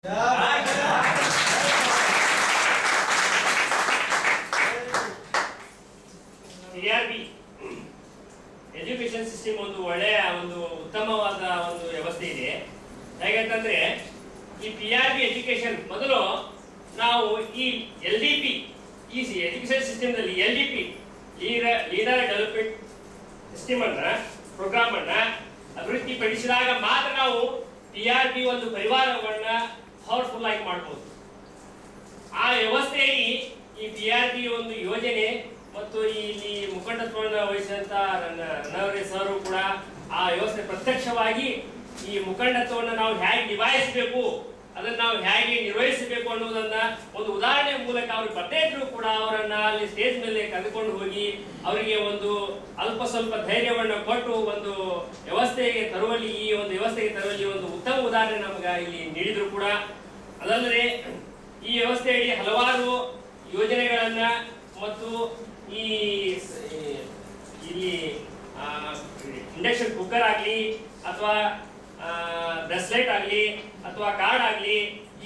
PRB education system ಒಂದು ಒಳ್ಳೆಯ ಒಂದು ಉತ್ತಮವಾದ ಒಂದು ವ್ಯವಸ್ಥೆ ಇದೆ. ಹೇಗಂತಂದ್ರೆ ಈ PRB ಎಜುಕೇಶನ್ ಮೊದಲು ನಾವು ಈ LDP ಈ ಎಜುಕೇಶನ್ ಸಿಸ್ಟಮ್ ನಲ್ಲಿ LDP ಲೀಡರ್ ಡೆವಲಪ್ಮೆಂಟ್ ಸಿಸ್ಟಮ್ ಅನ್ನ ಪ್ರೋಗ್ರಾಮ್ ಅನ್ನ ಅಭಿವೃದ್ಧಿಪಡಿಸಿದಾಗ ಮಾತ್ರ ನಾವು PRB ಒಂದು ಪರಿವಾರವನ್ನ ಪವರ್ಫುಲ್ ಆಗಿ ಮಾಡಬಹುದು. ಆ ವ್ಯವಸ್ಥೆಯಲ್ಲಿ ಈ PRB ಒಂದು ಯೋಜನೆ ಮತ್ತು ಇಲ್ಲಿ ಮುಖಂಡತ್ವವನ್ನು ವಹಿಸಿದಂತ ರನ್ನವರೆ ಸರ್ ಕೂಡ ಆ ವ್ಯವಸ್ಥೆ ಪ್ರತ್ಯಕ್ಷವಾಗಿ ಈ ಮುಖಂಡತ್ವವನ್ನು ನಾವು ಹೇಗೆ ನಿಭಾಯಿಸಬೇಕು, ಅದನ್ನು ನಾವು ಹೇಗೆ ನಿರ್ವಹಿಸಬೇಕು ಅನ್ನೋದನ್ನ ಒಂದು ಉದಾಹರಣೆ ಮೂಲಕ ಅವ್ರಿಗೆ ಬರ್ತೇ ಇದ್ರು ಕೂಡ ಅವರನ್ನ ಅಲ್ಲಿ ಸ್ಟೇಜ್ ಮೇಲೆ ಕರೆದುಕೊಂಡು ಹೋಗಿ ಅವರಿಗೆ ಒಂದು ಅಲ್ಪ ಸ್ವಲ್ಪ ಧೈರ್ಯವನ್ನು ಕೊಟ್ಟು ಒಂದು ವ್ಯವಸ್ಥೆಗೆ ತರುವಲ್ಲಿ ಈ ಒಂದು ವ್ಯವಸ್ಥೆಗೆ ತರುವಲ್ಲಿ ಒಂದು ಉತ್ತಮ ಉದಾಹರಣೆ ನಮಗೆ ಇಲ್ಲಿ ನೀಡಿದ್ರು ಕೂಡ. ಅದಲ್ಲದೆ ಈ ವ್ಯವಸ್ಥೆಯಲ್ಲಿ ಹಲವಾರು ಯೋಜನೆಗಳನ್ನ ಮತ್ತು ಈ ಇಲ್ಲಿ ಇಂಡಕ್ಷನ್ ಕುಕ್ಕರ್ ಆಗಲಿ ಅಥವಾ ಬ್ರೆಸ್ಲೆಟ್ ಆಗಲಿ ಅಥವಾ ಕಾರ್ಡ್ ಆಗಲಿ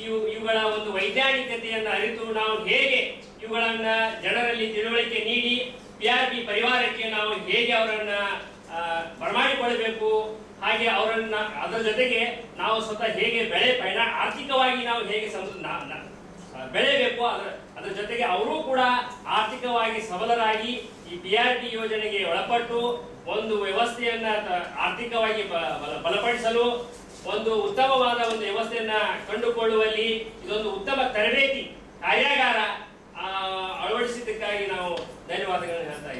ಇವುಗಳ ಒಂದು ವೈಜ್ಞಾನಿಕತೆಯನ್ನು ಅರಿತು ನಾವು ಹೇಗೆ ಇವುಗಳನ್ನ ಜನರಲ್ಲಿ ತಿಳುವಳಿಕೆ ನೀಡಿ PRB ಪರಿವಾರಕ್ಕೆ ನಾವು ಹೇಗೆ ಅವರನ್ನ ಬರಮಾಡಿಕೊಳ್ಳಬೇಕು, ಹಾಗೆ ಅವರನ್ನ ಅದರ ಜೊತೆಗೆ ನಾವು ಸ್ವತಃ ಹೇಗೆ ಆರ್ಥಿಕವಾಗಿ ನಾವು ಹೇಗೆ ಬೆಳೆಯಬೇಕು, ಅದರ ಜೊತೆಗೆ ಅವರು ಕೂಡ ಆರ್ಥಿಕವಾಗಿ ಸಬಲರಾಗಿ ಈ PRB ಯೋಜನೆಗೆ ಒಳಪಟ್ಟು ಒಂದು ವ್ಯವಸ್ಥೆಯನ್ನ ಆರ್ಥಿಕವಾಗಿ ಬಲಪಡಿಸಲು ಒಂದು ಉತ್ತಮವಾದ ಒಂದು ವ್ಯವಸ್ಥೆಯನ್ನ ಕಂಡುಕೊಳ್ಳುವಲ್ಲಿ ಇದೊಂದು ಉತ್ತಮ ತರಬೇತಿ ಕಾರ್ಯಾಗಾರ ಅಳವಡಿಸಿದ್ದಕ್ಕಾಗಿ ನಾವು ಧನ್ಯವಾದಗಳನ್ನು ಹೇಳ್ತಾ ಇದ್ದೀವಿ.